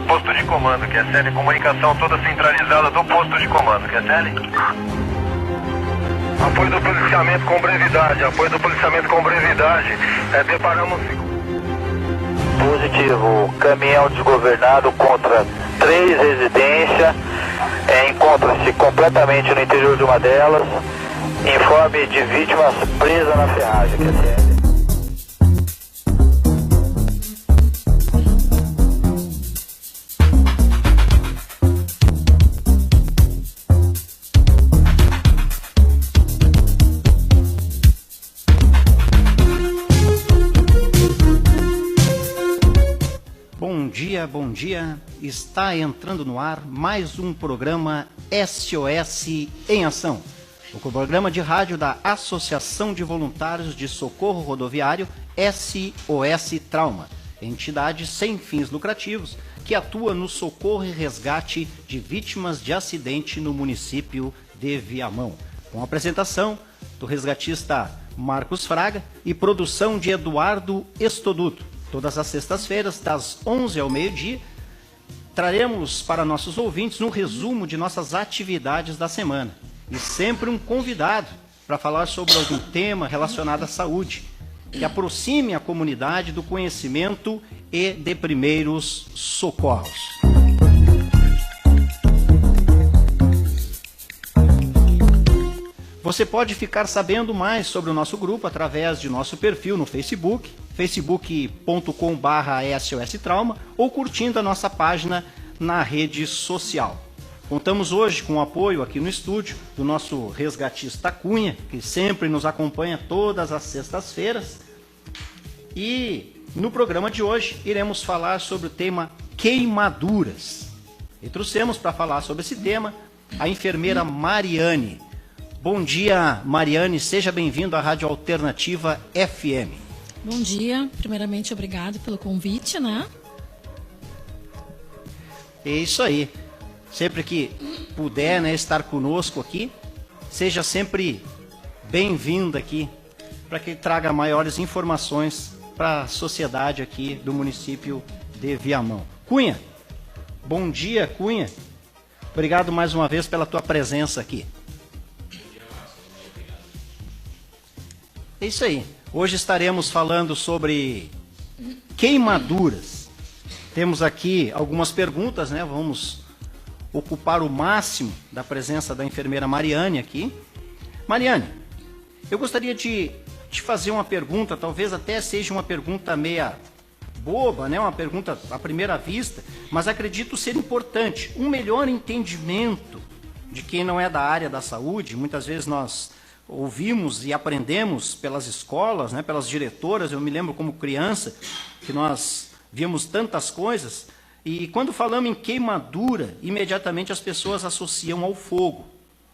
posto de comando, QSL, comunicação toda centralizada do posto de comando, QSL. Apoio do policiamento com brevidade, apoio do policiamento com brevidade. Deparamos... Positivo, caminhão desgovernado contra 3 residências, encontra-se completamente no interior de uma delas, informe de vítimas presas na ferragem, QSL. Bom dia, está entrando no ar mais um programa SOS em Ação, o programa de rádio da Associação de Voluntários de Socorro Rodoviário SOS Trauma, entidade sem fins lucrativos que atua no socorro e resgate de vítimas de acidente no município de Viamão, com a apresentação do resgatista Marcos Fraga e produção de Eduardo Estoduto. Todas as sextas-feiras, das 11 ao meio-dia, traremos para nossos ouvintes um resumo de nossas atividades da semana. E sempre um convidado para falar sobre algum tema relacionado à saúde, que aproxime a comunidade do conhecimento e de primeiros socorros. Você pode ficar sabendo mais sobre o nosso grupo através de nosso perfil no Facebook, facebook.com/SOStrauma, ou curtindo a nossa página na rede social. Contamos hoje com o apoio aqui no estúdio do nosso resgatista Cunha, que sempre nos acompanha todas as sextas-feiras. E no programa de hoje iremos falar sobre o tema queimaduras. E trouxemos para falar sobre esse tema a enfermeira Mariane. Bom dia, Mariane, seja bem-vindo à Rádio Alternativa FM. Bom dia, primeiramente obrigado pelo convite, né? É isso aí, sempre que puder, né, estar conosco aqui, seja sempre bem-vinda aqui, para que traga maiores informações para a sociedade aqui do município de Viamão. Cunha, bom dia, Cunha, obrigado mais uma vez pela tua presença aqui. É isso aí. Hoje estaremos falando sobre queimaduras. Temos aqui algumas perguntas, né? Vamos ocupar o máximo da presença da enfermeira Mariane aqui. Mariane, eu gostaria de te fazer uma pergunta, talvez até seja uma pergunta meia boba, né? Uma pergunta à primeira vista, mas acredito ser importante. Um melhor entendimento de quem não é da área da saúde, muitas vezes nós ouvimos e aprendemos pelas escolas, né, pelas diretoras. Eu me lembro como criança que nós víamos tantas coisas, e quando falamos em queimadura, imediatamente as pessoas associam ao fogo,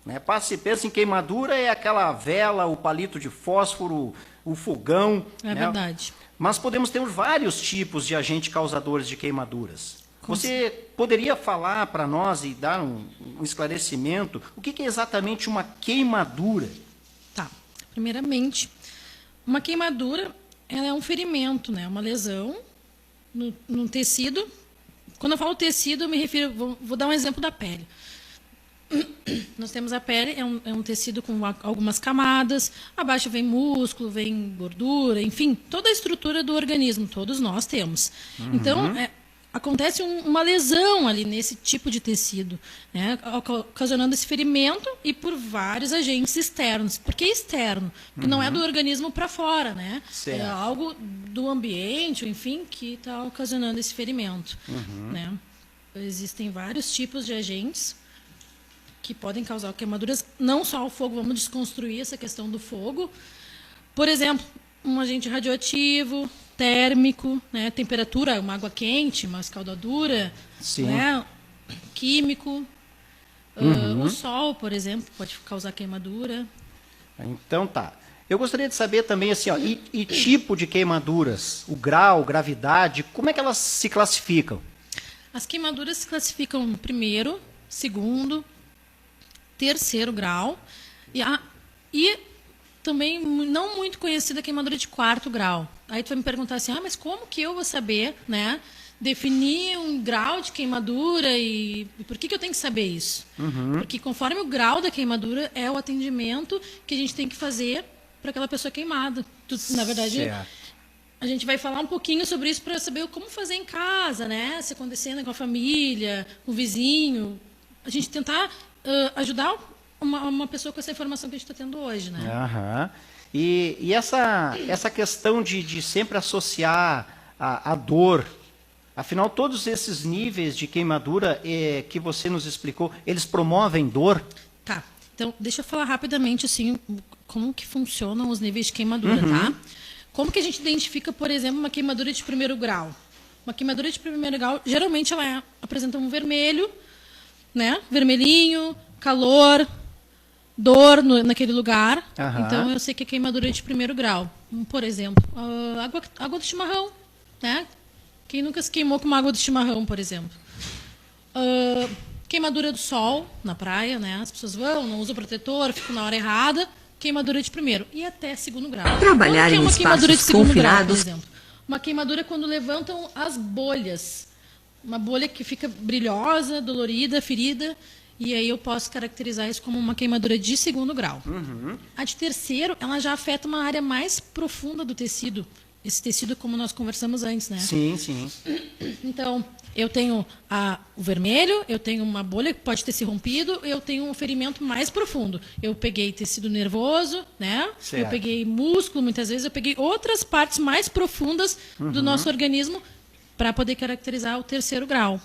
né? Se pensa em queimadura, é aquela vela, o palito de fósforo, o fogão. É, né? Verdade. Mas podemos ter vários tipos de agentes causadores de queimaduras. Você poderia falar para nós e dar um esclarecimento, o que é exatamente uma queimadura? Tá. Primeiramente, uma queimadura, ela é um ferimento, né? Uma lesão no tecido. Quando eu falo tecido, eu me refiro, vou dar um exemplo da pele. Nós temos a pele, é um tecido com algumas camadas, abaixo vem músculo, vem gordura, enfim, toda a estrutura do organismo, todos nós temos. Uhum. Então, acontece uma lesão ali nesse tipo de tecido, né, ocasionando esse ferimento e por vários agentes externos. Por que externo? Porque não é do organismo para fora, né? Certo. É algo do ambiente, enfim, que está ocasionando esse ferimento. Né? Existem vários tipos de agentes que podem causar queimaduras, não só o fogo, vamos desconstruir essa questão do fogo. Por exemplo, um agente radioativo, térmico, né, temperatura, uma água quente, uma escaldadura, né, químico, o sol, por exemplo, pode causar queimadura. Então tá. Eu gostaria de saber também, assim, ó, e tipo de queimaduras, o grau, gravidade, como é que elas se classificam? As queimaduras se classificam no primeiro, segundo, terceiro grau e também não muito conhecida a queimadura de quarto grau. Aí tu vai me perguntar assim, mas como que eu vou saber, né, definir um grau de queimadura e por que eu tenho que saber isso? Porque conforme o grau da queimadura é o atendimento que a gente tem que fazer para aquela pessoa queimada. Na verdade, Certo. a gente vai falar um pouquinho sobre isso para saber como fazer em casa, né? Se acontecendo com a família, com o vizinho. A gente tentar ajudar uma pessoa com essa informação que a gente está tendo hoje, né? Aham. E essa questão de sempre associar a dor, afinal, todos esses níveis de queimadura que você nos explicou, eles promovem dor? Tá. Então, deixa eu falar rapidamente, assim, como que funcionam os níveis de queimadura, tá? Como que a gente identifica, por exemplo, uma queimadura de primeiro grau? Uma queimadura de primeiro grau, geralmente ela apresenta um vermelho, né? Vermelhinho, calor, dor naquele lugar. Então, eu sei que é queimadura de primeiro grau. Por exemplo, água do chimarrão, né? Quem nunca se queimou com uma água do chimarrão, por exemplo? Queimadura do sol na praia, né? As pessoas não usam protetor, ficam na hora errada. Queimadura de primeiro e até segundo grau. Trabalhar Quando que é em uma queimadura de espaços segundo grau, por confinados. exemplo? Uma queimadura quando levantam as bolhas. Uma bolha que fica brilhosa, dolorida, ferida. E aí eu posso caracterizar isso como uma queimadura de segundo grau. A de terceiro, ela já afeta uma área mais profunda do tecido. Esse tecido, como nós conversamos antes, né? Sim, sim. Então, eu tenho o vermelho, eu tenho uma bolha que pode ter se rompido, eu tenho um ferimento mais profundo. Eu peguei tecido nervoso, né? Certo. Eu peguei músculo, muitas vezes eu peguei outras partes mais profundas do nosso organismo para poder caracterizar o terceiro grau.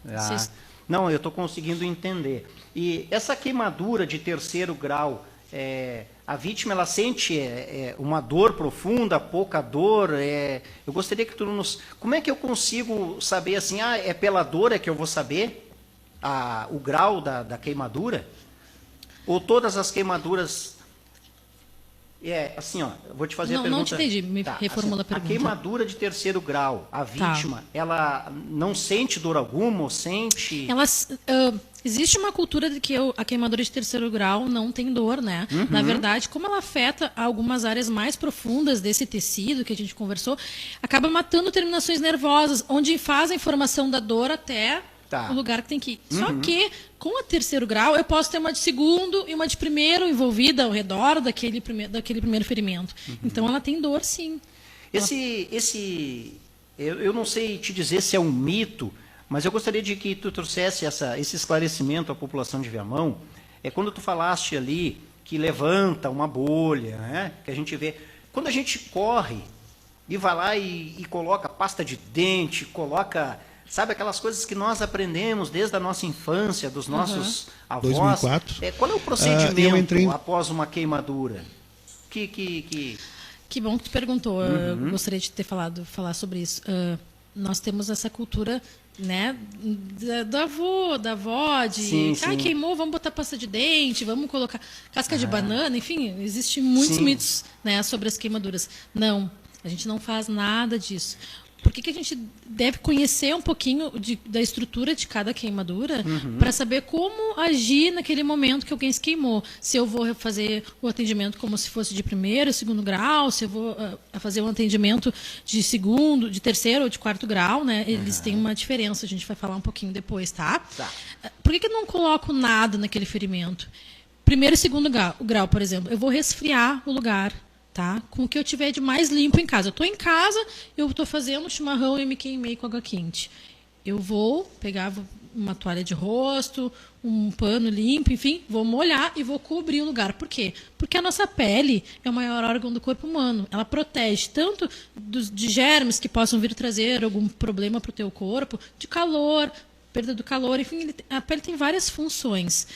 Vocês- Não, eu estou conseguindo entender. E essa queimadura de terceiro grau, a vítima ela sente uma dor profunda, pouca dor? Eu gostaria que tu nos... Como é que eu consigo saber assim, é pela dor que eu vou saber o grau da queimadura? Ou todas as queimaduras... assim, ó, eu vou te fazer a pergunta... Não te entendi, me reformula a pergunta. A queimadura de terceiro grau, a vítima, ela não sente dor alguma ou sente... Existe uma cultura de que a queimadura de terceiro grau não tem dor, né? Na verdade, como ela afeta algumas áreas mais profundas desse tecido que a gente conversou, acaba matando terminações nervosas, onde faz a informação da dor até o lugar que tem que ir. Só que, com a terceiro grau, eu posso ter uma de segundo e uma de primeiro envolvida ao redor daquele primeiro ferimento. Então, ela tem dor, sim. Eu não sei te dizer se é um mito, mas eu gostaria de que tu trouxesse esse esclarecimento à população de Viamão. Quando tu falaste ali que levanta uma bolha, né? Que a gente vê. Quando a gente corre e vai lá e coloca pasta de dente, coloca, sabe, aquelas coisas que nós aprendemos desde a nossa infância, dos nossos avós. 2004. Qual é o procedimento após uma queimadura? Que bom que tu perguntou. Eu gostaria de ter falar sobre isso. Nós temos essa cultura, né, da avó, de queimou, vamos botar pasta de dente, vamos colocar casca de banana, enfim, existem muitos mitos, né, sobre as queimaduras. Não, a gente não faz nada disso. Por que a gente deve conhecer um pouquinho da estrutura de cada queimadura para saber como agir naquele momento que alguém se queimou? Se eu vou fazer o atendimento como se fosse de primeiro, segundo grau, se eu vou fazer um atendimento de segundo, de terceiro ou de quarto grau, né? Eles têm uma diferença, a gente vai falar um pouquinho depois, tá? Por que eu não coloco nada naquele ferimento? Primeiro e segundo grau, por exemplo, eu vou resfriar o lugar. Tá? Com o que eu tiver de mais limpo em casa. Eu estou em casa, eu estou fazendo chimarrão e me queimei com água quente. Eu vou pegar uma toalha de rosto, um pano limpo, enfim, vou molhar e vou cobrir o lugar. Por quê? Porque a nossa pele é o maior órgão do corpo humano. Ela protege tanto de germes que possam vir trazer algum problema para o teu corpo, de calor, perda do calor, enfim, a pele tem várias funções.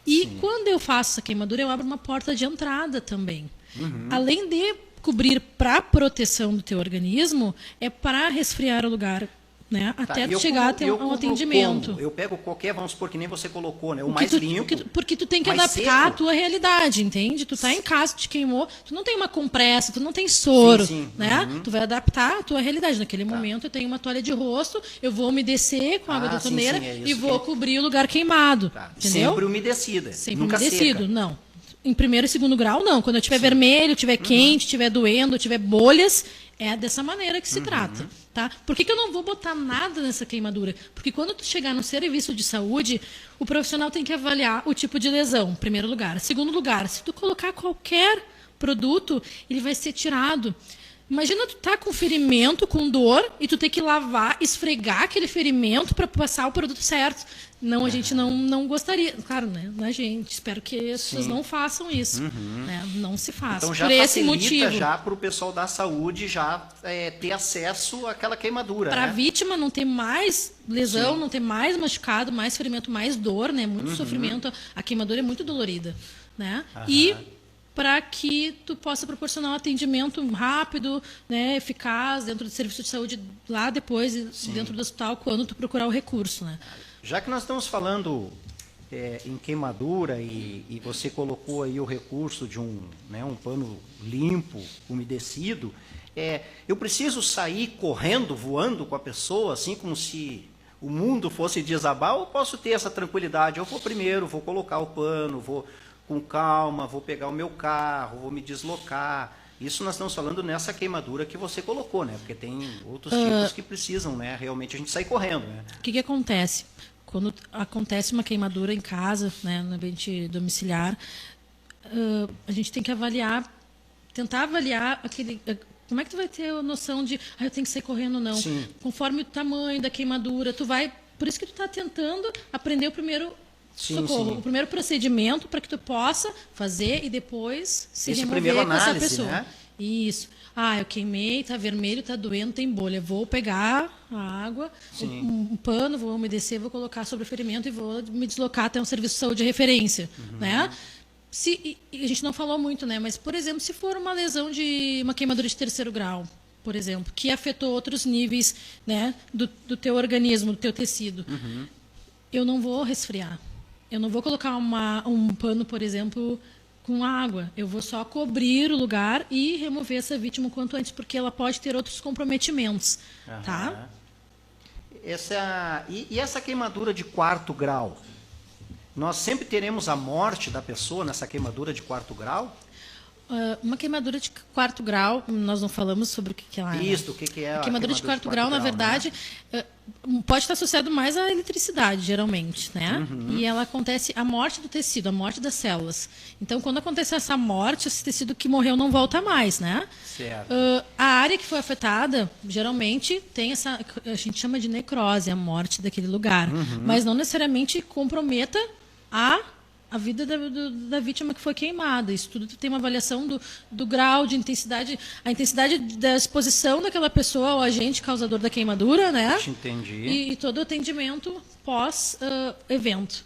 E quando eu faço essa queimadura, eu abro uma porta de entrada também. Além de cobrir para proteção do teu organismo, é para resfriar o lugar, né? Até chegar até um atendimento. Eu pego qualquer, vamos supor, que nem você colocou, né? O mais limpo. Porque tu tem que adaptar a tua realidade, entende? Tu tá em casa, te queimou, tu não tem uma compressa, tu não tem soro, né? Tu vai adaptar a tua realidade. Naquele momento eu tenho uma toalha de rosto, eu vou umedecer com a água da torneira e vou cobrir o lugar queimado. Entendeu? Sempre umedecida. Sempre nunca umedecido, seca. Não. Em primeiro e segundo grau, não. Quando eu tiver vermelho, tiver quente, tiver doendo, tiver bolhas, É dessa maneira que se trata, tá? Por que eu não vou botar nada nessa queimadura? Porque quando tu chegar no serviço de saúde, o profissional tem que avaliar o tipo de lesão, em primeiro lugar. Segundo lugar, se tu colocar qualquer produto, ele vai ser tirado. Imagina tu tá com ferimento, com dor, e tu ter que lavar, esfregar aquele ferimento para passar o produto certo. Não, a gente não gostaria. Claro, né? A gente, espero que as pessoas não façam isso. Né? Não se faça. Então já por esse facilita motivo. já para o pessoal da saúde já ter acesso àquela queimadura. Para a né? vítima não ter mais lesão, não ter mais machucado, mais ferimento, mais dor, né? Muito sofrimento. A queimadura é muito dolorida, né? E para que tu possa proporcionar um atendimento rápido, né, eficaz dentro do serviço de saúde lá depois, dentro do hospital, quando tu procurar o recurso, né? Já que nós estamos falando em queimadura e você colocou aí o recurso de um pano limpo, umedecido, eu preciso sair correndo, voando com a pessoa, assim como se o mundo fosse desabar, ou posso ter essa tranquilidade? Eu vou primeiro, vou colocar o pano, vou com calma, vou pegar o meu carro, vou me deslocar. Isso nós estamos falando nessa queimadura que você colocou, né? Porque tem outros tipos que precisam, né? Realmente a gente sair correndo, né? O que acontece? Quando acontece uma queimadura em casa, né, no ambiente domiciliar, a gente tem que avaliar, tentar avaliar aquele... Como é que tu vai ter a noção de, eu tenho que sair correndo ou não? Sim. Conforme o tamanho da queimadura, tu vai... Por isso que tu está tentando aprender o primeiro socorro, o primeiro procedimento para que tu possa fazer e depois se remover com essa pessoa. Né? Isso. Eu queimei, tá vermelho, tá doendo, tem bolha. Vou pegar a água, um pano, vou umedecer, vou colocar sobre o ferimento e vou me deslocar até um serviço de saúde de referência, né? E a gente não falou muito, né? Mas, por exemplo, se for uma lesão de uma queimadura de 3º grau, por exemplo, que afetou outros níveis, né, do teu organismo, do teu tecido, eu não vou resfriar. Eu não vou colocar um pano, por exemplo, com água. Eu vou só cobrir o lugar e remover essa vítima o quanto antes, porque ela pode ter outros comprometimentos, tá? E essa queimadura de 4º grau? Nós sempre teremos a morte da pessoa nessa queimadura de 4º grau? Uma queimadura de 4º grau, nós não falamos sobre o que ela é. Isso, o que é a queimadura de 4º grau, na verdade, pode estar associado mais à eletricidade, geralmente, né? E ela acontece a morte do tecido, a morte das células. Então, quando acontece essa morte, esse tecido que morreu não volta mais, né? Certo. A área que foi afetada, geralmente, tem essa, a gente chama de necrose, a morte daquele lugar. Mas não necessariamente comprometa a vida da vítima que foi queimada. Isso tudo tem uma avaliação do grau de intensidade, a intensidade da exposição daquela pessoa ao agente causador da queimadura, né? Entendi. E todo o atendimento pós-evento.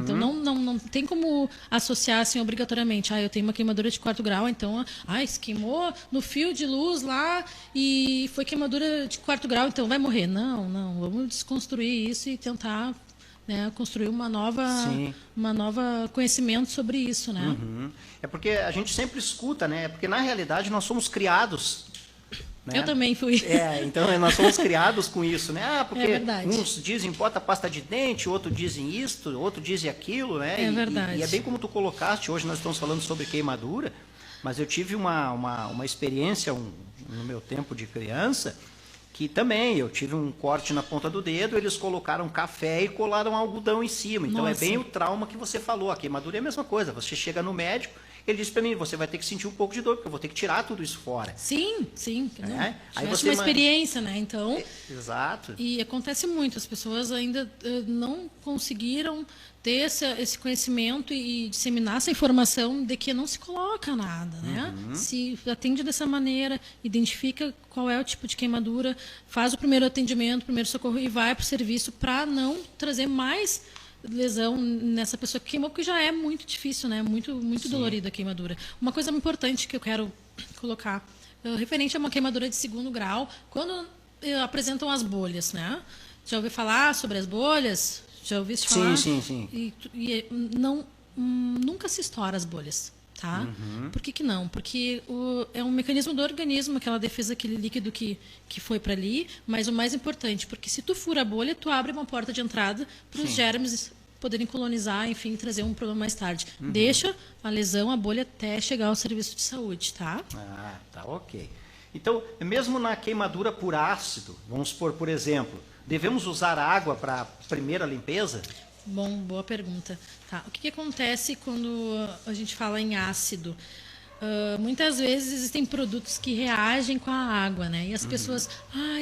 Então, não tem como associar assim, obrigatoriamente. Eu tenho uma queimadura de 4º grau, então, se queimou no fio de luz lá e foi queimadura de 4º grau, então vai morrer. Não, vamos desconstruir isso e tentar... né, construir uma nova conhecimento sobre isso, né? É porque a gente sempre escuta, né? Porque na realidade nós somos criados. Né? Eu também fui. Então nós somos criados com isso, né? Porque uns dizem bota pasta de dente, outros dizem isto, outro dizem aquilo, né? É verdade. E é bem como tu colocaste, hoje nós estamos falando sobre queimadura, mas eu tive uma experiência no meu tempo de criança, que também eu tive um corte na ponta do dedo, eles colocaram café e colaram algodão em cima. Então é bem o trauma que você falou. A queimadura é a mesma coisa. Você chega no médico, ele diz para mim, você vai ter que sentir um pouco de dor, porque eu vou ter que tirar tudo isso fora. Sim. Aí você uma experiência, né? Então. Exato. E acontece muito, as pessoas ainda não conseguiram ter esse conhecimento e disseminar essa informação de que não se coloca nada, né? Se atende dessa maneira, identifica qual é o tipo de queimadura, faz o primeiro atendimento, o primeiro socorro e vai para o serviço para não trazer mais lesão nessa pessoa que queimou, porque já é muito difícil, né? Muito dolorida a queimadura. Uma coisa importante que eu quero colocar, referente a uma queimadura de 2º grau, quando apresentam as bolhas, né? Já ouviu falar sobre as bolhas? Já ouviste falar? Sim. E nunca se estoura as bolhas, tá? Por que não? Porque é um mecanismo do organismo, aquela defesa, aquele líquido que foi para ali, mas o mais importante, porque se tu fura a bolha, tu abre uma porta de entrada para os germes poderem colonizar, enfim, trazer um problema mais tarde. Deixa a lesão, a bolha, até chegar ao serviço de saúde, tá? Tá ok. Então, mesmo na queimadura por ácido, vamos supor, por exemplo, devemos usar água para a primeira limpeza? Bom, boa pergunta. Tá. O que acontece quando a gente fala em ácido? Muitas vezes existem produtos que reagem com a água, né? E as pessoas,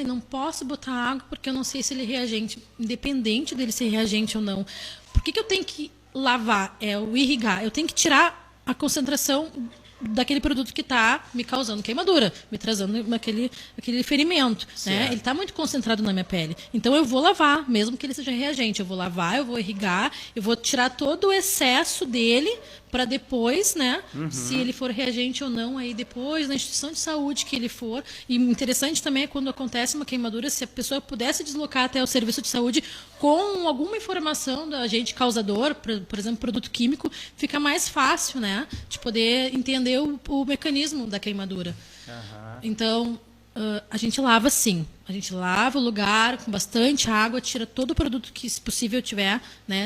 não posso botar água porque eu não sei se ele é reagente. Independente dele ser reagente ou não. Por que eu tenho que lavar? O irrigar. Eu tenho que tirar a concentração daquele produto que está me causando queimadura, me trazendo aquele ferimento, né? Ele está muito concentrado na minha pele. Então eu vou lavar, mesmo que ele seja reagente. Eu vou lavar, eu vou irrigar, eu vou tirar todo o excesso dele para depois, né? Se ele for reagente ou não, aí depois na instituição de saúde que ele for. E interessante também é quando acontece uma queimadura, se a pessoa pudesse deslocar até o serviço de saúde com alguma informação do agente causador, por exemplo, produto químico, fica mais fácil, né? De poder entender o mecanismo da queimadura. Então, a gente lava sim. A gente lava o lugar com bastante água, tira todo o produto que, se possível, tiver, né,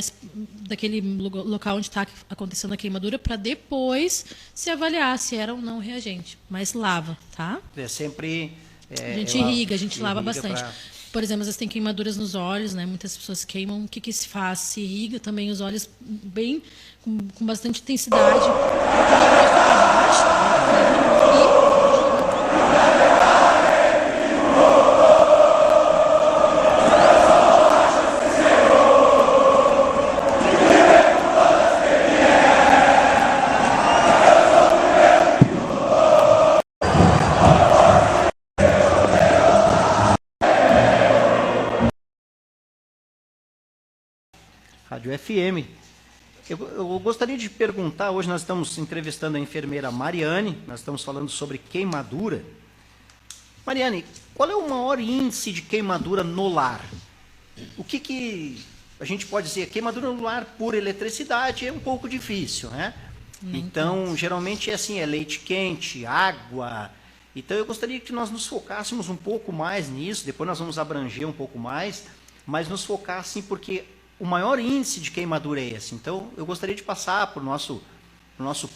daquele local onde está acontecendo a queimadura, para depois se avaliar se era ou não reagente. Mas lava, tá? É sempre... a gente irriga, a gente lava bastante. Por exemplo, às vezes tem queimaduras nos olhos, né? Muitas pessoas queimam. O que se faz? Se irriga também os olhos bem, com bastante intensidade. Rádio FM. Eu gostaria de perguntar, hoje nós estamos entrevistando a enfermeira Mariane, nós estamos falando sobre queimadura. Mariane, qual é o maior índice de queimadura no lar? O que a gente pode dizer? Queimadura no lar por eletricidade é um pouco difícil, né? Então, geralmente é assim, é leite quente, água. Então, eu gostaria que nós nos focássemos um pouco mais nisso, depois nós vamos abranger um pouco mais, mas nos focar assim, porque o maior índice de queimadura é esse. Então, eu gostaria de passar para o nosso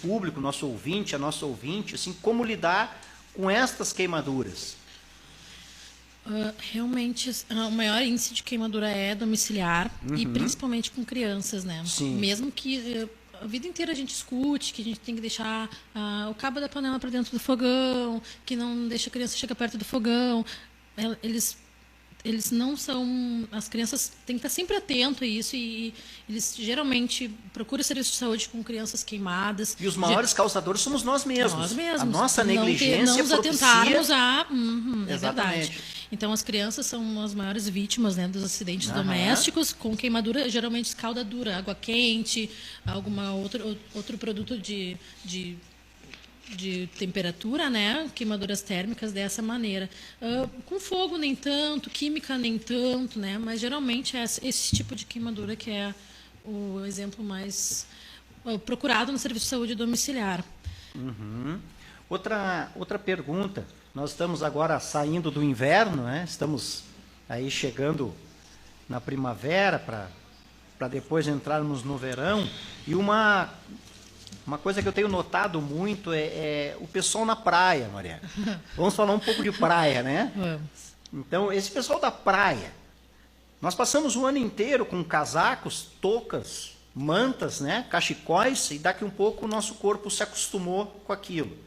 público, nosso ouvinte, a nossa ouvinte, assim, como lidar com estas queimaduras. Realmente, o maior índice de queimadura é domiciliar, e principalmente com crianças, né? Sim. Mesmo que a vida inteira a gente escute que a gente tem que deixar o cabo da panela para dentro do fogão, que não deixa a criança chegar perto do fogão. Eles não são... As crianças têm que estar sempre atentos a isso, e eles geralmente procuram serviço de saúde com crianças queimadas. E os maiores causadores somos nós mesmos. Nós mesmos. A nossa negligência não nos atentarmos a... Exatamente. É verdade. Então, as crianças são as maiores vítimas, né, dos acidentes domésticos, com queimadura, geralmente escaldadura, água quente, outro produto de temperatura, né? Queimaduras térmicas dessa maneira. Com fogo nem tanto, química nem tanto, né? Mas geralmente é esse tipo de queimadura que é o exemplo mais procurado no serviço de saúde domiciliar. Outra pergunta. Nós estamos agora saindo do inverno, né? Estamos aí chegando na primavera para depois entrarmos no verão. E uma coisa que eu tenho notado muito é o pessoal na praia, Mariana. Vamos falar um pouco de praia, né? Vamos. Então, esse pessoal da praia, nós passamos o ano inteiro com casacos, toucas, mantas, né? Cachecóis, e daqui um pouco o nosso corpo se acostumou com aquilo.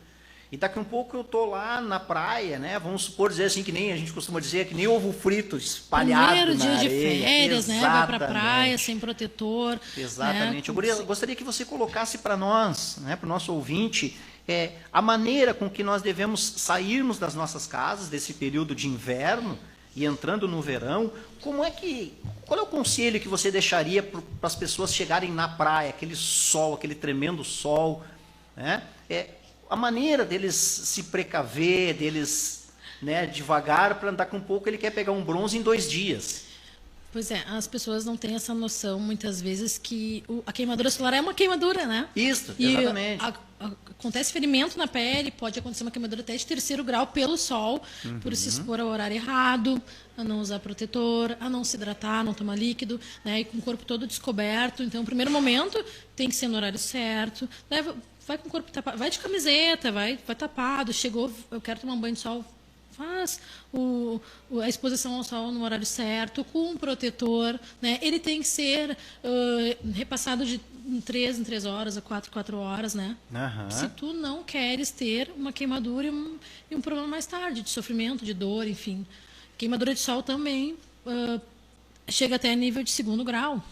E daqui um pouco eu estou lá na praia, né? Vamos supor dizer assim, que nem a gente costuma dizer, que nem ovo frito espalhado Primeiro na dia areia. de férias, né? Vai para a praia Exatamente. sem protetor. Exatamente. Né? Eu gostaria que você colocasse para nós, né, para o nosso ouvinte, a maneira com que nós devemos sairmos das nossas casas desse período de inverno e entrando no verão. Qual é o conselho que você deixaria para as pessoas chegarem na praia, aquele sol, aquele tremendo sol, né? A maneira deles se precaver, deles, né, devagar, para andar com um pouco, ele quer pegar um bronze em 2 dias. Pois é, as pessoas não têm essa noção, muitas vezes, que a queimadura solar é uma queimadura, né? Isso, exatamente. Acontece ferimento na pele, pode acontecer uma queimadura até de 3º grau pelo sol, por se expor ao horário errado, a não usar protetor, a não se hidratar, não tomar líquido, né? E com o corpo todo descoberto. Então, o primeiro momento tem que ser no horário certo. vai com o corpo tapado, vai de camiseta, vai tapado, chegou, eu quero tomar um banho de sol, faz a exposição ao sol no horário certo, com um protetor, né? Ele tem que ser repassado de 3 em 3 horas, a 4 horas, né? Aham. Se tu não queres ter uma queimadura e um problema mais tarde, de sofrimento, de dor, enfim. Queimadura de sol também chega até nível de 2º grau.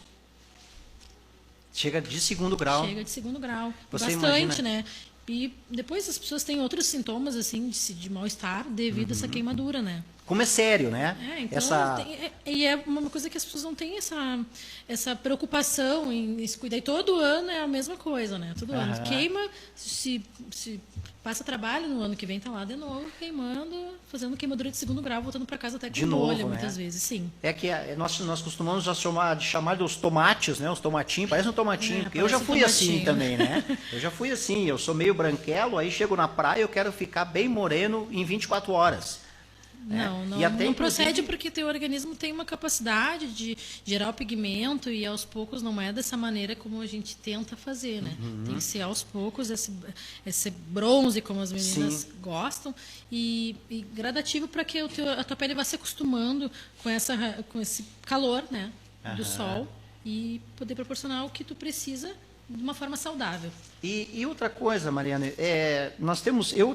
Chega de 2º grau. Chega de 2º grau. Você Bastante, imagina... né? E depois as pessoas têm outros sintomas, assim, de mal-estar devido a essa queimadura, né? Como é sério, né? Então, e é uma coisa que as pessoas não têm essa preocupação em se cuidar. E todo ano é a mesma coisa, né? Todo ano. Queima, se passa trabalho, no ano que vem tá lá de novo, queimando, fazendo queimadura de 2º grau, voltando para casa até com De novo, bolha, né? muitas vezes, sim. É que nós costumamos já chamar dos tomates, né? Os tomatinhos, parece um tomatinho. Porque eu já fui assim também, né? Eu já fui assim, eu sou meio branquelo, aí chego na praia, eu quero ficar bem moreno em 24 horas. Não procede porque teu organismo tem uma capacidade de gerar o pigmento e aos poucos não é dessa maneira como a gente tenta fazer, né? Tem que ser aos poucos esse bronze, como as meninas gostam, e gradativo para que a tua pele vá se acostumando com esse calor, né, do sol e poder proporcionar o que tu precisa de uma forma saudável. E outra coisa, Mariana, eu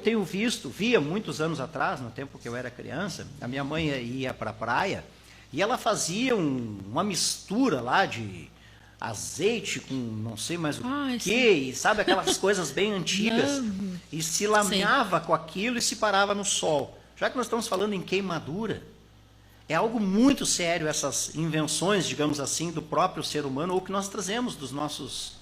via muitos anos atrás, no tempo que eu era criança, a minha mãe ia para a praia e ela fazia uma mistura lá de azeite com não sei mais o quê, e sabe aquelas coisas bem antigas, e se lameava com aquilo e se parava no sol. Já que nós estamos falando em queimadura, é algo muito sério essas invenções, digamos assim, do próprio ser humano, ou que nós trazemos dos nossos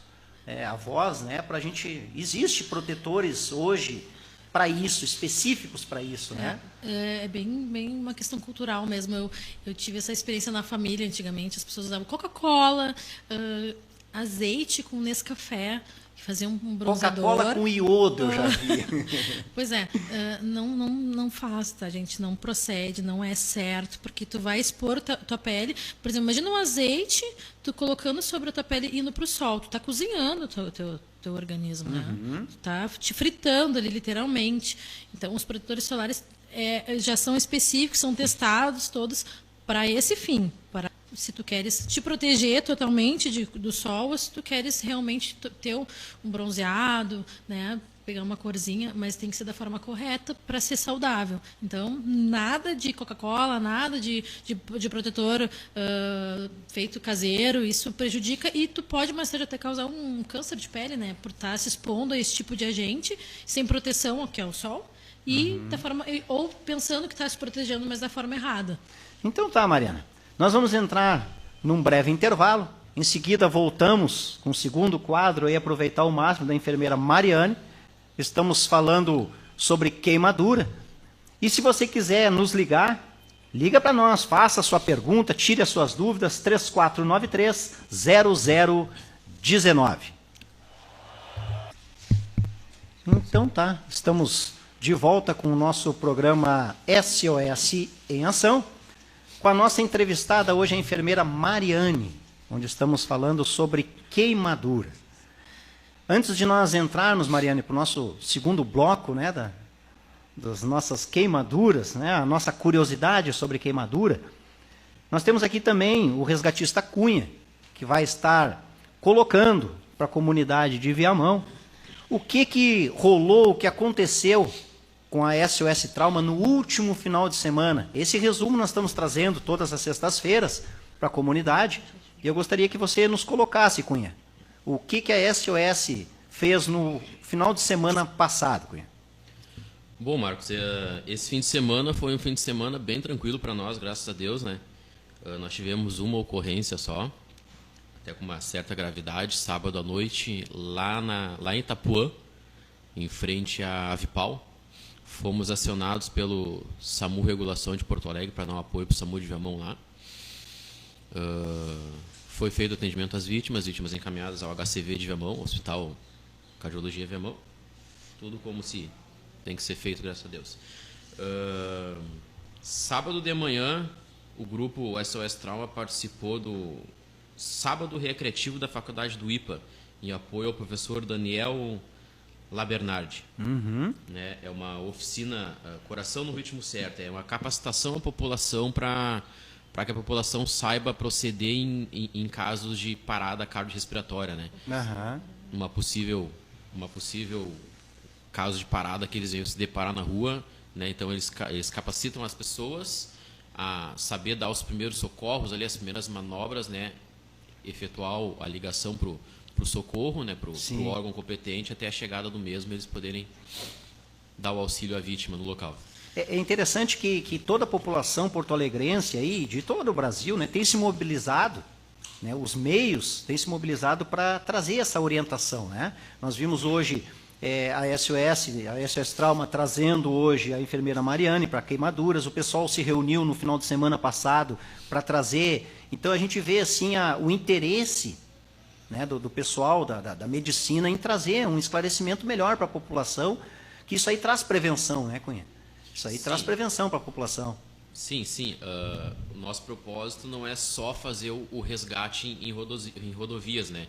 avós, né? Pra gente, existe protetores hoje para isso, específicos para isso, né? É bem uma questão cultural mesmo. Eu tive essa experiência na família antigamente, as pessoas usavam Coca-Cola, azeite com Nescafé, que fazia um bronzeador. Coca-Cola com iodo, eu já vi. Pois é, não faz, tá, gente? Não procede, não é certo, porque tu vai expor tua pele. Por exemplo, imagina um azeite, tu colocando sobre a tua pele e indo pro sol. Tu tá cozinhando o teu organismo, né? Tu tá te fritando ali, literalmente. Então, os protetores solares já são específicos, são testados todos para esse fim, se tu queres te proteger totalmente do sol, ou se tu queres realmente ter um bronzeado, né, pegar uma corzinha, mas tem que ser da forma correta para ser saudável. Então, nada de Coca-Cola, nada de protetor feito caseiro, isso prejudica e tu pode mais tarde até causar um câncer de pele, né, por estar se expondo a esse tipo de agente, sem proteção, que é o sol, e ou pensando que está se protegendo, mas da forma errada. Então tá, Mariana. Nós vamos entrar num breve intervalo. Em seguida, voltamos com o segundo quadro e aproveitar o máximo da enfermeira Mariane. Estamos falando sobre queimadura. E se você quiser nos ligar, liga para nós, faça a sua pergunta, tire as suas dúvidas, 3493-0019. Então tá, estamos de volta com o nosso programa SOS em Ação. Com a nossa entrevistada hoje, a enfermeira Mariane, onde estamos falando sobre queimadura. Antes de nós entrarmos, Mariane, para o nosso segundo bloco, né, das nossas queimaduras, né, a nossa curiosidade sobre queimadura, nós temos aqui também o resgatista Cunha, que vai estar colocando para a comunidade de Viamão o que rolou, o que aconteceu com a SOS Trauma no último final de semana. Esse resumo nós estamos trazendo todas as sextas-feiras para a comunidade. E eu gostaria que você nos colocasse, Cunha, o que a SOS fez no final de semana passado, Cunha. Bom, Marcos, esse fim de semana foi um fim de semana bem tranquilo para nós, graças a Deus, né? Nós tivemos uma ocorrência só, até com uma certa gravidade, sábado à noite, lá em Itapuã, em frente à Avipal. Fomos acionados pelo SAMU Regulação de Porto Alegre para dar um apoio para o SAMU de Viamão lá. Foi feito atendimento às vítimas encaminhadas ao HCV de Viamão, Hospital Cardiologia Viamão. Tudo como se tem que ser feito, graças a Deus. Sábado de manhã, o grupo SOS Trauma participou do Sábado Recreativo da Faculdade do IPA, em apoio ao professor Daniel La Bernardi. Né? É uma oficina Coração no Ritmo Certo. É uma capacitação à população para que a população saiba proceder em casos de parada cardiorrespiratória. Né? Uma possível caso de parada que eles venham se deparar na rua. Né? Então, eles capacitam as pessoas a saber dar os primeiros socorros, ali, as primeiras manobras, né? Efetuar a ligação para o socorro, né? Para o órgão competente, até a chegada do mesmo, eles poderem dar o auxílio à vítima no local. É interessante que toda a população porto-alegrense, aí, de todo o Brasil, né, tem se mobilizado, né, os meios têm se mobilizado para trazer essa orientação. Né? Nós vimos hoje a SOS Trauma trazendo hoje a enfermeira Mariane para queimaduras, o pessoal se reuniu no final de semana passado para trazer. Então a gente vê assim o interesse, né, do pessoal da medicina em trazer um esclarecimento melhor para a população, que isso aí traz prevenção, né, Cunha? Isso aí traz prevenção para a população. Sim. O nosso propósito não é só fazer o resgate em rodovias, né?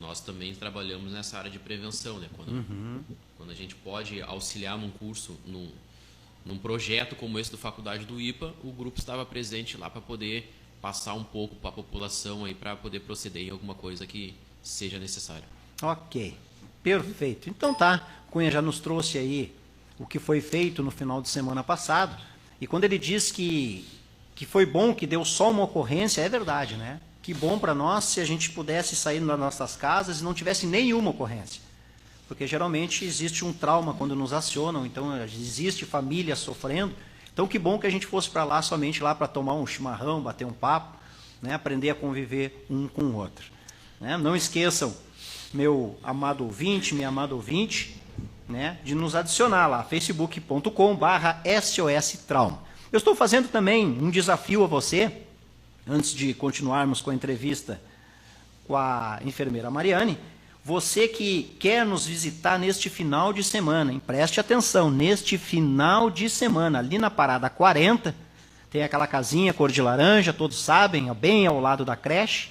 Nós também trabalhamos nessa área de prevenção, né? Quando a gente pode auxiliar num curso, num projeto como esse do Faculdade do IPA, o grupo estava presente lá para poder passar um pouco para a população aí, para poder proceder em alguma coisa que seja necessária. Ok, perfeito. Então tá, Cunha já nos trouxe aí o que foi feito no final de semana passado, e quando ele diz que foi bom, que deu só uma ocorrência, é verdade, né? Que bom para nós se a gente pudesse sair das nossas casas e não tivesse nenhuma ocorrência. Porque geralmente existe um trauma quando nos acionam, então existe família sofrendo. Então que bom que a gente fosse para lá somente lá para tomar um chimarrão, bater um papo, né? Aprender a conviver um com o outro. Né? Não esqueçam, meu amado ouvinte, minha amada ouvinte, né? De nos adicionar lá, facebook.com/SOS Trauma. Eu estou fazendo também um desafio a você, antes de continuarmos com a entrevista com a enfermeira Mariane. Você que quer nos visitar neste final de semana, hein? Preste atenção, neste final de semana, ali na Parada 40, tem aquela casinha cor de laranja, todos sabem, bem ao lado da creche.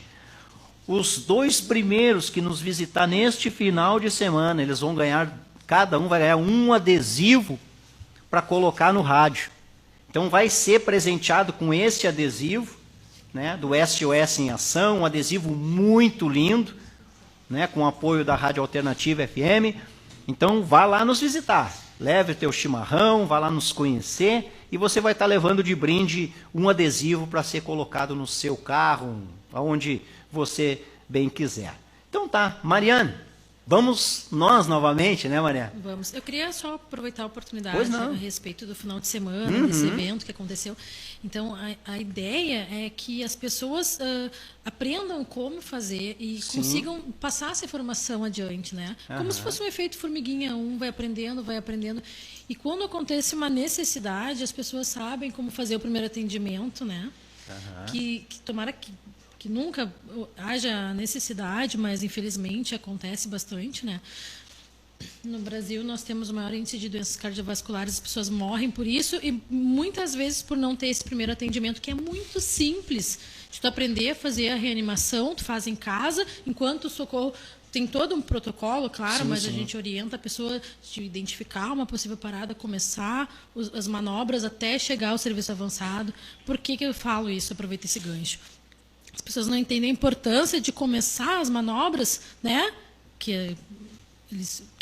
Os 2 primeiros que nos visitar neste final de semana, eles vão ganhar, cada um vai ganhar um adesivo para colocar no rádio. Então vai ser presenteado com esse adesivo, né, do SOS em Ação, um adesivo muito lindo, né, com apoio da Rádio Alternativa FM. Então vá lá nos visitar, leve o teu chimarrão, vá lá nos conhecer, e você vai estar levando de brinde um adesivo para ser colocado no seu carro, aonde você bem quiser. Então tá, Mariane, vamos nós novamente, né, Mariane? Vamos. Eu queria só aproveitar a oportunidade a respeito do final de semana, desse evento que aconteceu. Então, a ideia é que as pessoas aprendam como fazer e consigam passar essa informação adiante, né? Como se fosse um efeito formiguinha, um vai aprendendo. E quando acontece uma necessidade, as pessoas sabem como fazer o primeiro atendimento, né? Que tomara que nunca haja necessidade, mas infelizmente acontece bastante, né? No Brasil nós temos o maior índice de doenças cardiovasculares, as pessoas morrem por isso e muitas vezes por não ter esse primeiro atendimento, que é muito simples, de tu aprender a fazer a reanimação, tu faz em casa, enquanto o socorro tem todo um protocolo, claro, mas a gente orienta a pessoa de identificar uma possível parada, começar as manobras até chegar ao serviço avançado. Por que eu falo isso? Aproveita esse gancho. As pessoas não entendem a importância de começar as manobras, né? Que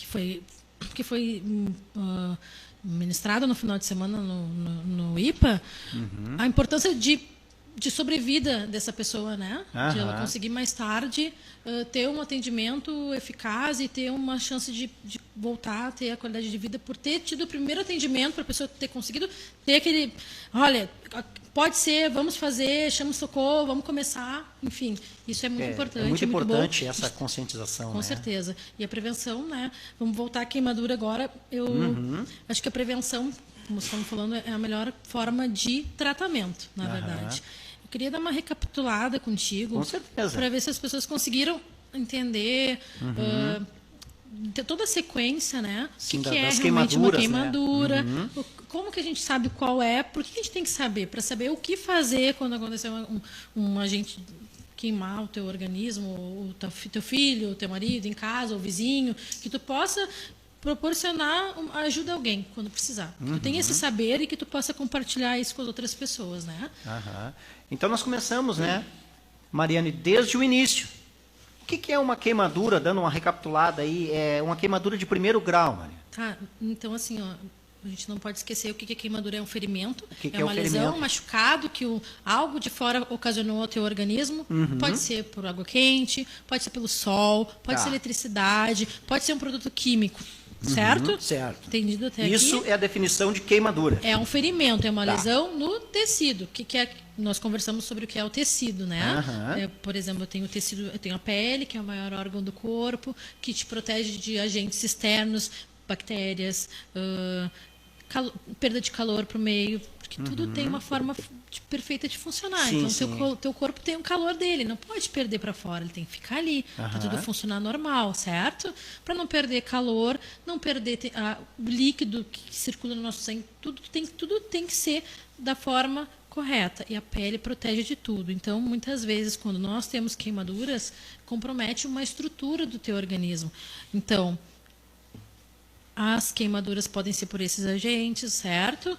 foi ministrada no final de semana no IPA, a importância de sobrevida dessa pessoa, né? De ela conseguir mais tarde ter um atendimento eficaz e ter uma chance de voltar a ter a qualidade de vida por ter tido o primeiro atendimento, para a pessoa ter conseguido ter aquele, olha, pode ser, vamos fazer, chama o socorro, vamos começar, enfim, isso é muito importante. É muito importante bom. essa conscientização, Com certeza. E a prevenção, né? Vamos voltar à queimadura agora. Eu acho que a prevenção, como estamos falando, é a melhor forma de tratamento, na verdade. Eu queria dar uma recapitulada contigo. Com certeza. Para ver se as pessoas conseguiram entender toda a sequência, né? Sim, o que é realmente uma queimadura, né? Como que a gente sabe qual é, por que a gente tem que saber? Para saber o que fazer quando acontecer um agente queimar o teu organismo, o teu filho, o teu marido em casa, o vizinho, que tu possa proporcionar ajuda a alguém quando precisar. Que tu tenha esse saber e que tu possa compartilhar isso com as outras pessoas, né? Aham. Então nós começamos, né, Mariane, desde o início. O que é uma queimadura, dando uma recapitulada aí, é uma queimadura de primeiro grau, Mariane? Tá, então assim, ó, a gente não pode esquecer o que é queimadura, é um ferimento, que é é uma o lesão, ferimento? um machucado que algo de fora ocasionou ao teu organismo, pode ser por água quente, pode ser pelo sol, pode Tá. ser eletricidade, pode ser um produto químico, certo? Certo. Entendido até Isso aqui? é a definição de queimadura. É um ferimento, é uma Tá. lesão no tecido. O que é? Nós conversamos sobre o que é o tecido, né? Aham. Por exemplo, eu tenho o tecido, eu tenho a pele, que é o maior órgão do corpo, que te protege de agentes externos, bactérias, perda de calor para o meio, porque tudo tem uma forma perfeita de funcionar. Sim, Então, sim. teu corpo tem um calor dele, não pode perder para fora, ele tem que ficar ali, para Aham. tudo funcionar normal, certo? Para não perder calor, não perder o líquido que circula no nosso sangue, tudo tem que ser da forma correta. E a pele protege de tudo. Então, muitas vezes, quando nós temos queimaduras, compromete uma estrutura do teu organismo. Então, as queimaduras podem ser por esses agentes, certo?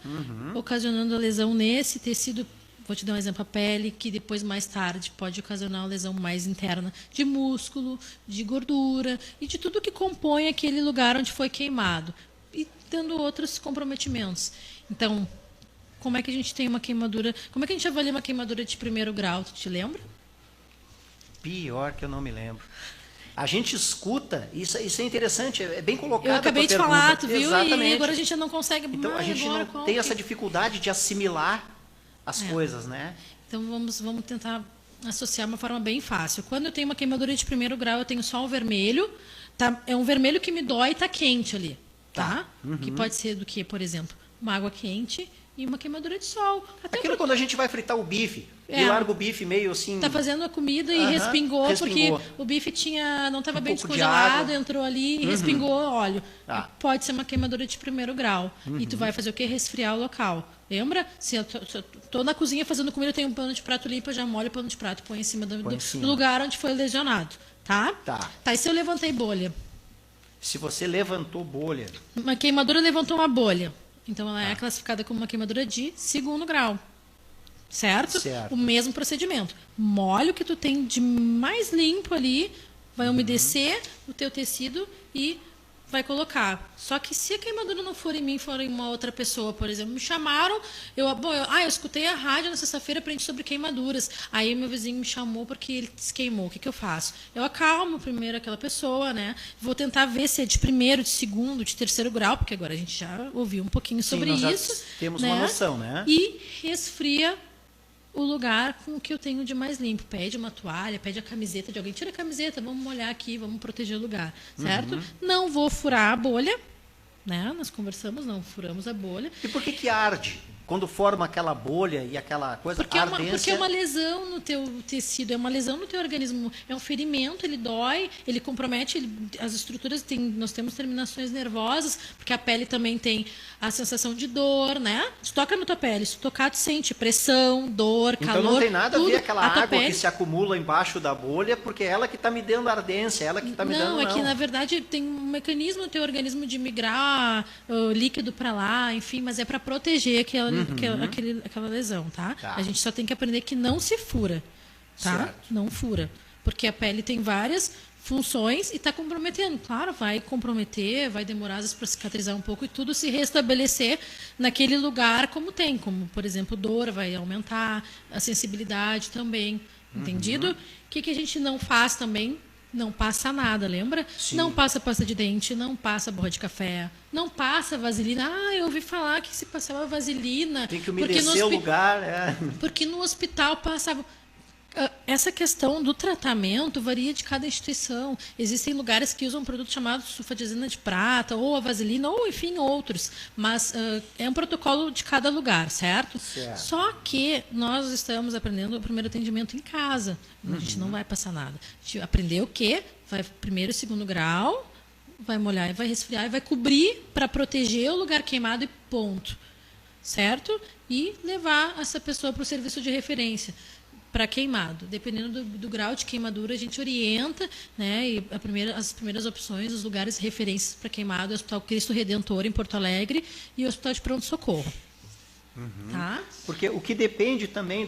Ocasionando a lesão nesse tecido. Vou te dar um exemplo, a pele, que depois, mais tarde, pode ocasionar uma lesão mais interna de músculo, de gordura e de tudo que compõe aquele lugar onde foi queimado. E dando outros comprometimentos. Então, como é que a gente tem uma queimadura? Como é que a gente avalia uma queimadura de primeiro grau? Tu te lembra? Pior que eu não me lembro. A gente escuta, isso é interessante, é bem colocado. Eu acabei de falar, tu viu? Exatamente. E agora a gente já não consegue. Então a gente agora, não qual tem que- essa dificuldade de assimilar as coisas, né? Então vamos tentar associar uma forma bem fácil. Quando eu tenho uma queimadura de primeiro grau, eu tenho só o vermelho. Tá? É um vermelho que me dói e está quente ali. Tá? Que pode ser do que, por exemplo? Uma água quente e uma queimadura de sol. Até Aquilo quando a gente vai fritar o bife, É. e larga o bife meio assim... tá fazendo a comida e Aham, respingou, respingou. porque o bife não estava bem pouco de descongelado, água. entrou ali e respingou óleo. Tá. Pode ser uma queimadura de primeiro grau. E tu vai fazer o quê? Resfriar o local. Lembra? Se eu tô na cozinha fazendo comida, eu tenho um pano de prato limpo, eu já molho o pano de prato, põe em cima do Põe em cima. do lugar onde foi lesionado. Tá? Tá. E se eu levantei bolha? Se você levantou bolha, Uma queimadura levantou uma bolha. Então, ela é classificada como uma queimadura de segundo grau. Certo? Certo. O mesmo procedimento. Molha o que tu tem de mais limpo ali, vai umedecer o teu tecido e vai colocar. Só que se a queimadura não for em mim, for em uma outra pessoa, por exemplo, me chamaram, eu escutei a rádio na sexta-feira, aprendi sobre queimaduras. Aí meu vizinho me chamou porque ele se queimou. O que eu faço? Eu acalmo primeiro aquela pessoa, né? Vou tentar ver se é de primeiro, de segundo, de terceiro grau, porque agora a gente já ouviu um pouquinho sobre nós já isso. temos né? uma noção, né? E resfria o lugar com o que eu tenho de mais limpo. Pede uma toalha, pede a camiseta de alguém. Tira a camiseta, vamos molhar aqui, vamos proteger o lugar. Certo? Não vou furar a bolha. Né? Nós conversamos, não furamos a bolha. e por que arde? Quando forma aquela bolha e aquela coisa, Porque é ardência... uma lesão no teu tecido, é uma lesão no teu organismo, é um ferimento, ele dói, ele compromete as estruturas, nós temos terminações nervosas, porque a pele também tem a sensação de dor, né? Se toca na tua pele, se tocar, tu sente pressão, dor, Então calor, não tem nada tudo. a ver aquela tua água pele- que se acumula embaixo da bolha, porque é ela que está me dando ardência, é ela que está me dando... Não, é que na verdade tem um mecanismo no teu organismo de migrar líquido para lá, enfim, mas é para proteger aquela lesão, tá? Tá. A gente só tem que aprender que não se fura, tá? Certo. Não fura, porque a pele tem várias funções e está comprometendo. Claro, vai comprometer, vai demorar às vezes para cicatrizar um pouco e tudo se restabelecer naquele lugar como tem, como por exemplo dor vai aumentar, a sensibilidade também, entendido? O que a gente não faz também? Não passa nada, lembra? Sim. Não passa pasta de dente, não passa borra de café, não passa vaselina. Eu ouvi falar que se passava vaselina. Tem que porque umedecer o hospi- lugar, é... Porque no hospital passava. Essa questão do tratamento varia de cada instituição. Existem lugares que usam um produto chamado sulfadizina de prata, ou a vaselina, ou enfim, outros. Mas é um protocolo de cada lugar, certo? Certo. Só que nós estamos aprendendo o primeiro atendimento em casa. A gente não vai passar nada. A gente aprendeu o quê? Vai primeiro e segundo grau, vai molhar e vai resfriar e vai cobrir para proteger o lugar queimado e ponto. Certo? E levar essa pessoa para o serviço de referência. para queimado. Dependendo do grau de queimadura, a gente orienta, né? E as primeiras opções, os lugares referências para queimado, é o Hospital Cristo Redentor, em Porto Alegre, e o Hospital de Pronto-Socorro. Tá? Porque o que depende também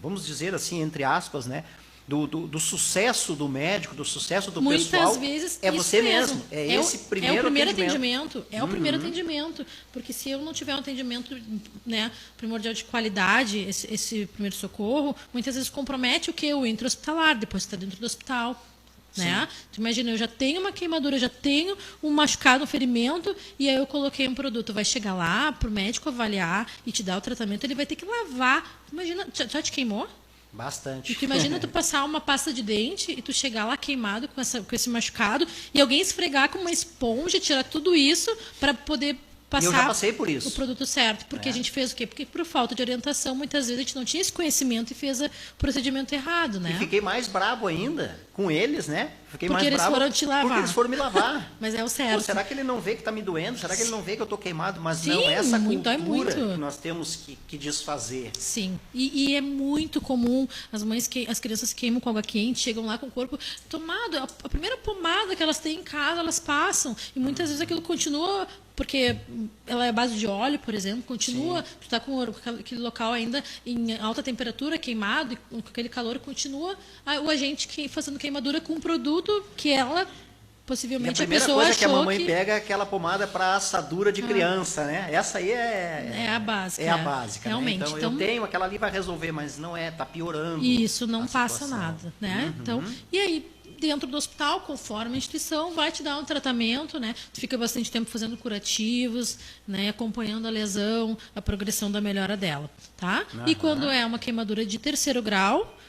vamos dizer assim, entre aspas, né? Do sucesso do médico, do sucesso do pessoal, Muitas vezes é você mesmo. mesmo. É esse primeiro atendimento. É o primeiro atendimento. Porque se eu não tiver um atendimento, né, primordial de qualidade, esse primeiro socorro, muitas vezes compromete o que? O intra-hospitalar, depois está dentro do hospital. Né? Tu imagina, eu já tenho uma queimadura, já tenho um machucado, um ferimento, e aí eu coloquei um produto. Vai chegar lá para o médico avaliar e te dar o tratamento, ele vai ter que lavar. Imagina, já te queimou? Bastante. E tu imagina tu passar uma pasta de dente e tu chegar lá queimado com esse machucado e alguém esfregar com uma esponja, tirar tudo isso para poder passar eu já passei por isso. o produto certo. Porque a gente fez o quê? Porque por falta de orientação, muitas vezes a gente não tinha esse conhecimento e fez o procedimento errado, né? E fiquei mais brabo ainda com eles, né? Fiquei Porque mais eles bravo foram te lavar. porque eles foram me lavar. Mas é o certo. Pô, será que ele não vê que está me doendo? Será que ele não vê que eu estou queimado? Mas Sim, não, essa muito, cultura muito. que nós temos que desfazer. Sim, e é muito comum as crianças queimam com água quente, chegam lá com o corpo tomado. A primeira pomada que elas têm em casa, elas passam. E muitas vezes aquilo continua, porque ela é à base de óleo, por exemplo, continua, tu está com aquele local ainda em alta temperatura, queimado, e com aquele calor, continua o agente fazendo queimadura com um produto que ela... Possivelmente E a primeira pessoa coisa que a achou mamãe pega é aquela pomada para assadura de criança, né? Essa aí é a básica. É a básica, realmente. Né? Então, eu tenho, aquela ali vai resolver, mas não é, tá piorando. Isso, não passa situação. nada, né? Então, e aí, dentro do hospital, conforme a instituição, vai te dar um tratamento, né? Tu fica bastante tempo fazendo curativos, né? Acompanhando a lesão, a progressão da melhora dela, tá? E quando é uma queimadura de 3º grau,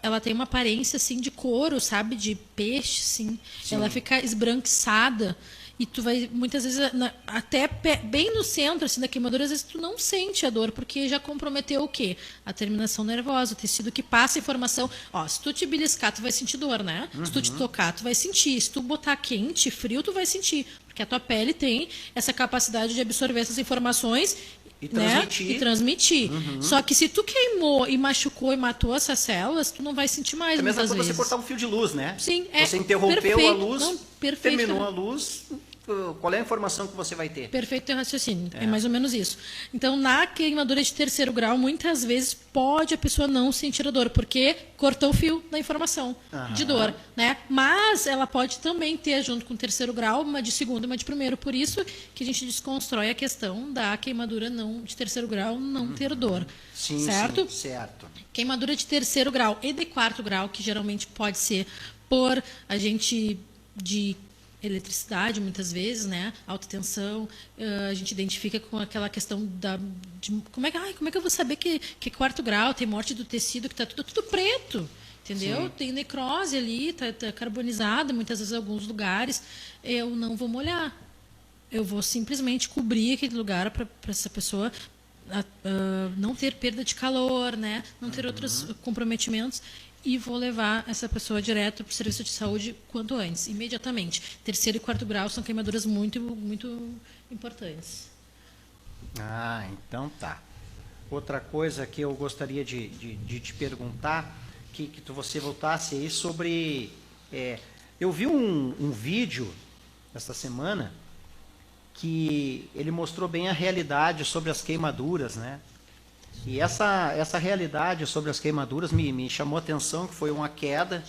ela tem uma aparência assim de couro, sabe, de peixe, assim. Ela fica esbranquiçada e tu vai muitas vezes até bem no centro assim da queimadura, às vezes tu não sente a dor porque já comprometeu o quê? A terminação nervosa, o tecido que passa informação. Ó, se tu te beliscar, tu vai sentir dor, né? Se tu te tocar, tu vai sentir. Se tu botar quente, frio, tu vai sentir, porque a tua pele tem essa capacidade de absorver essas informações. E transmitir. Né? E transmitir. Só que se tu queimou e machucou e matou essas células, tu não vai sentir mais. É a mesma muitas coisa vezes. você cortar um fio de luz, né? Sim, você interrompeu perfeito. a luz, Não, perfeito. terminou a luz, qual é a informação que você vai ter? Perfeito teu raciocínio. É mais ou menos isso. Então, na queimadura de 3º grau, muitas vezes pode a pessoa não sentir a dor, porque cortou o fio da informação de dor, né? Mas ela pode também ter, junto com o 3º grau, uma de 2º e uma de 1º. Por isso que a gente desconstrói a questão da queimadura de 3º grau não ter dor. Sim, certo? Sim, certo. Queimadura de 3º grau e de 4º grau, que geralmente pode ser por agente de eletricidade, muitas vezes, né? Alta tensão, a gente identifica com aquela questão como é que eu vou saber que 4º grau, tem morte do tecido, que está tudo preto, entendeu? Sim. Tem necrose ali, tá carbonizada, muitas vezes em alguns lugares. Eu não vou molhar. Eu vou simplesmente cobrir aquele lugar para essa pessoa não ter perda de calor, né? Não ter outros comprometimentos. E vou levar essa pessoa direto para o serviço de saúde quanto antes, imediatamente. 3º e 4º grau são queimaduras muito, muito importantes. Ah, então tá. Outra coisa que eu gostaria de te perguntar, que você voltasse aí sobre... eu vi um vídeo esta semana que ele mostrou bem a realidade sobre as queimaduras, né? E essa realidade sobre as queimaduras me chamou a atenção, que foi uma queda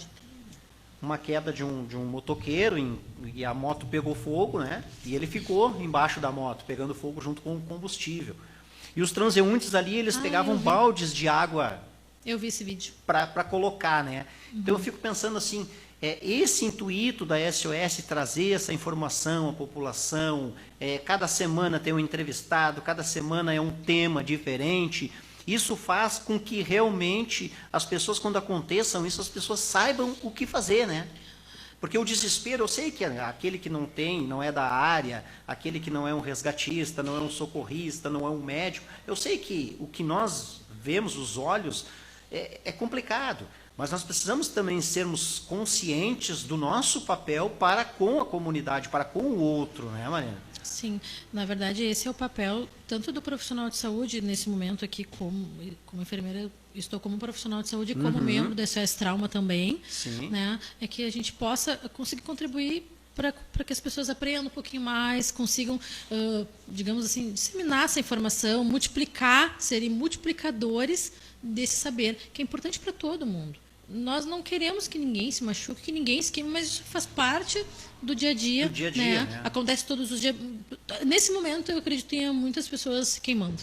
de um motoqueiro e a moto pegou fogo, né? E ele ficou embaixo da moto, pegando fogo junto com o combustível. E os transeuntes ali, eles pegavam baldes de água. Eu vi esse vídeo. Para colocar, né? Então eu fico pensando assim, esse intuito da SOS trazer essa informação à população, cada semana tem um entrevistado, cada semana é um tema diferente, isso faz com que realmente as pessoas, quando aconteçam isso, as pessoas saibam o que fazer, né? Porque o desespero, eu sei que aquele que não é da área, aquele que não é um resgatista, não é um socorrista, não é um médico, eu sei que o que nós vemos, os olhos, é complicado. Mas nós precisamos também sermos conscientes do nosso papel para com a comunidade, para com o outro, né, Mariana? Sim, na verdade esse é o papel tanto do profissional de saúde nesse momento aqui como enfermeira, estou como profissional de saúde e como membro da SOS Trauma também, Sim. né? É que a gente possa conseguir contribuir para que as pessoas aprendam um pouquinho mais, consigam, digamos assim, disseminar essa informação, multiplicar, serem multiplicadores desse saber, que é importante para todo mundo. Nós não queremos que ninguém se machuque, que ninguém se queime, mas isso faz parte do dia a dia. Do dia a dia, né? Acontece todos os dias. Nesse momento, eu acredito que tenha muitas pessoas se queimando.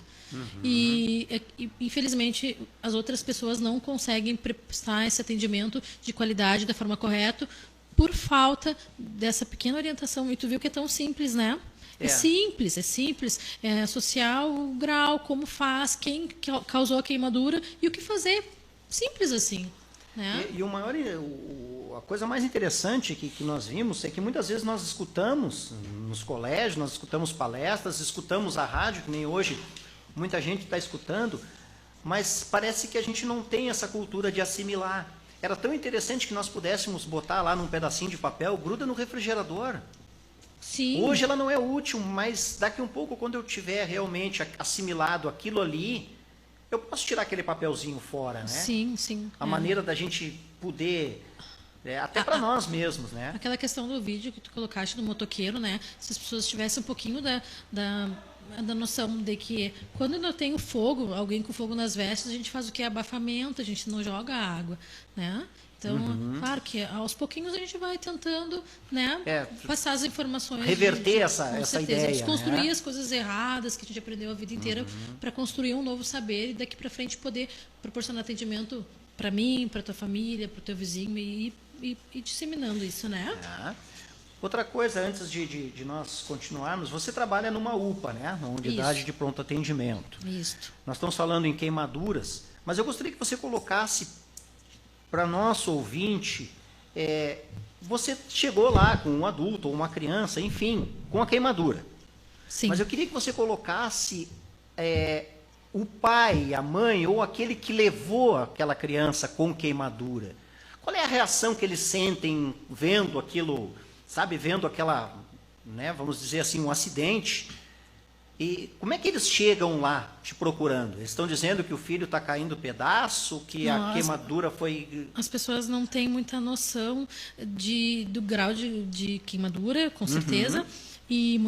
E, infelizmente, as outras pessoas não conseguem prestar esse atendimento de qualidade da forma correta por falta dessa pequena orientação. E tu viu que é tão simples, né? É simples. É associar o grau, como faz, quem causou a queimadura e o que fazer. Simples assim. Né? E a coisa mais interessante que nós vimos é que muitas vezes nós escutamos nos colégios, nós escutamos palestras, escutamos a rádio, que nem hoje muita gente está escutando, mas parece que a gente não tem essa cultura de assimilar. Era tão interessante que nós pudéssemos botar lá num pedacinho de papel, gruda no refrigerador. Sim. Hoje ela não é útil, mas daqui um pouco, quando eu tiver realmente assimilado aquilo ali, eu posso tirar aquele papelzinho fora, né? Sim. A maneira da gente poder, até para nós mesmos, né? Aquela questão do vídeo que tu colocaste do motoqueiro, né? Se as pessoas tivessem um pouquinho da noção de que quando eu tenho fogo, alguém com fogo nas vestes, a gente faz o que? Abafamento, a gente não joga água, né? Então, claro que aos pouquinhos a gente vai tentando, né, passar as informações. Reverter essa ideia. Desconstruir, né, as coisas erradas que a gente aprendeu a vida inteira para construir um novo saber e daqui para frente poder proporcionar atendimento para mim, para tua família, para o teu vizinho e disseminando isso, né? Outra coisa, antes de nós continuarmos, você trabalha numa UPA, né? Uma unidade de pronto atendimento. Isso. Nós estamos falando em queimaduras, mas eu gostaria que você colocasse para nosso ouvinte, você chegou lá com um adulto ou uma criança, enfim, com a queimadura. Sim. Mas eu queria que você colocasse o pai, a mãe ou aquele que levou aquela criança com queimadura. Qual é a reação que eles sentem vendo aquilo, sabe, vendo aquela, né, vamos dizer assim, um acidente? E como é que eles chegam lá te procurando? Eles estão dizendo que o filho está caindo pedaço, que a queimadura foi... As pessoas não têm muita noção do grau de queimadura, com certeza. E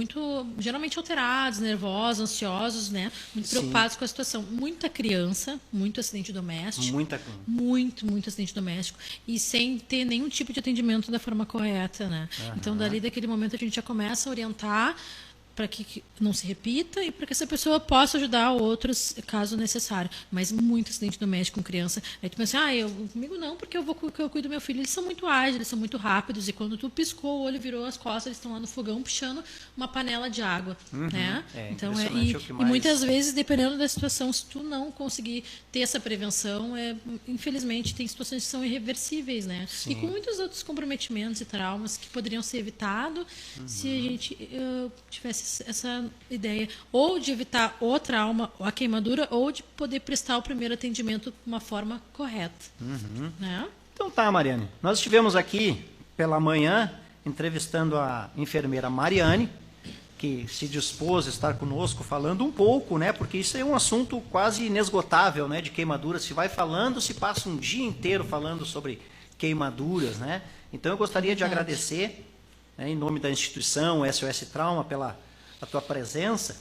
geralmente alterados, nervosos, ansiosos, né? Muito preocupados com a situação. Muita criança, muito acidente doméstico. Muito acidente doméstico. E sem ter nenhum tipo de atendimento da forma correta, né? Então, daquele momento, a gente já começa a orientar para que não se repita e para que essa pessoa possa ajudar outros, caso necessário. Mas muito acidente doméstico com criança. Aí tu pensa, comigo não, porque eu cuido do meu filho. Eles são muito ágeis, eles são muito rápidos. E quando tu piscou o olho, virou as costas, eles estão lá no fogão puxando uma panela de água. Né? Então, e muitas vezes, dependendo da situação, se tu não conseguir ter essa prevenção, infelizmente, tem situações que são irreversíveis. Né? E com muitos outros comprometimentos e traumas que poderiam ser evitados se a gente tivesse essa ideia ou de evitar o trauma, a queimadura, ou de poder prestar o primeiro atendimento de uma forma correta. Né? Então tá, Mariane. Nós estivemos aqui pela manhã entrevistando a enfermeira Mariane, que se dispôs a estar conosco falando um pouco, né? Porque isso é um assunto quase inesgotável, né? De queimaduras. Se vai falando, se passa um dia inteiro falando sobre queimaduras, né? Então eu gostaria de agradecer, né, em nome da instituição SOS Trauma pela a tua presença.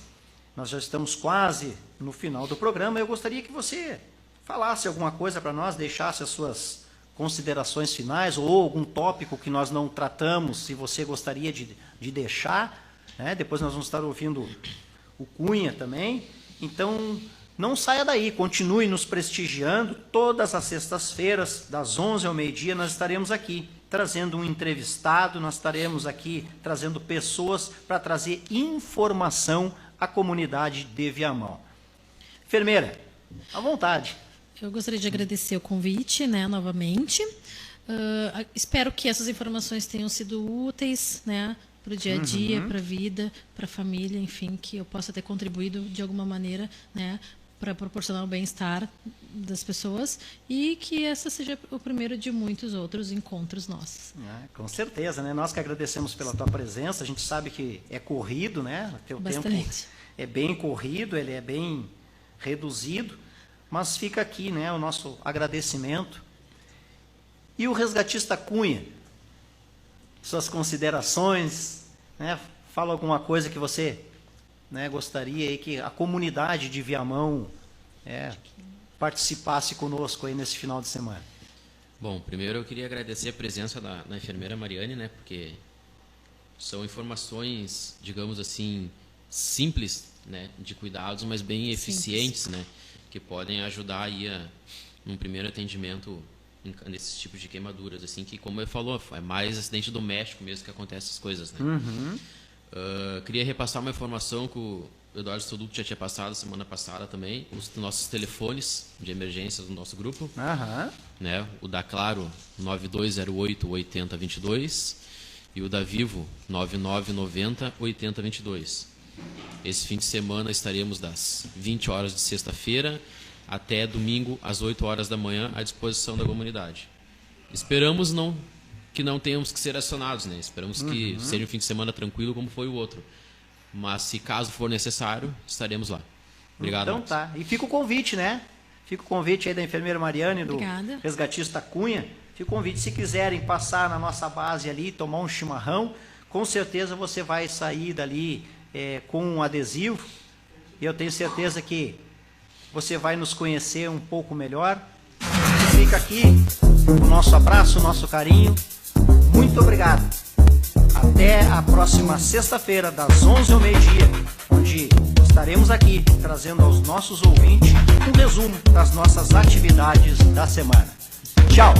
Nós já estamos quase no final do programa. Eu gostaria que você falasse alguma coisa para nós, deixasse as suas considerações finais ou algum tópico que nós não tratamos, se você gostaria de deixar. Né? Depois nós vamos estar ouvindo o Cunha também. Então, não saia daí, continue nos prestigiando. Todas as sextas-feiras, das 11 ao meio-dia, nós estaremos aqui trazendo um entrevistado, nós estaremos aqui trazendo pessoas para trazer informação à comunidade de Viamão. Enfermeira, à vontade. Eu gostaria de agradecer o convite, né, novamente. Espero que essas informações tenham sido úteis, né, para o dia a dia, para a vida, para a família, enfim, que eu possa ter contribuído de alguma maneira, né, para proporcionar o bem-estar das pessoas e que essa seja o primeiro de muitos outros encontros nossos. Com certeza, né? Nós que agradecemos pela tua presença. A gente sabe que é corrido, né? O teu tempo é bem corrido, ele é bem reduzido, mas fica aqui, né, o nosso agradecimento. E o resgatista Cunha, suas considerações, né, fala alguma coisa que você, né, gostaria aí que a comunidade de Viamão participasse conosco aí nesse final de semana. Bom, primeiro eu queria agradecer a presença da enfermeira Mariane, né, porque são informações, digamos assim, simples, né, de cuidados, mas bem eficientes, né, que podem ajudar aí num primeiro atendimento nesses tipos de queimaduras, assim, que, como ele falou, é mais acidente doméstico mesmo que acontece essas coisas, né. Queria repassar uma informação que o Eduardo Stoduc já tinha passado semana passada também, os nossos telefones de emergência do nosso grupo, né, o da Claro 9208-8022 e o da Vivo 9990-8022. Esse fim de semana estaremos das 20 horas de sexta-feira até domingo às 8 horas da manhã à disposição da comunidade. Esperamos que não tenhamos que ser acionados, né? Esperamos que seja um fim de semana tranquilo como foi o outro. Mas se caso for necessário, estaremos lá. Obrigado. Então tá. E fica o convite, né? Fica o convite aí da enfermeira Mariane, do resgatista Cunha. Fica o convite, se quiserem passar na nossa base ali, tomar um chimarrão, com certeza você vai sair dali com um adesivo. E eu tenho certeza que você vai nos conhecer um pouco melhor. Fica aqui o nosso abraço, o nosso carinho. Muito obrigado. Até a próxima sexta-feira, das 11 ao meio-dia, onde estaremos aqui trazendo aos nossos ouvintes um resumo das nossas atividades da semana. Tchau!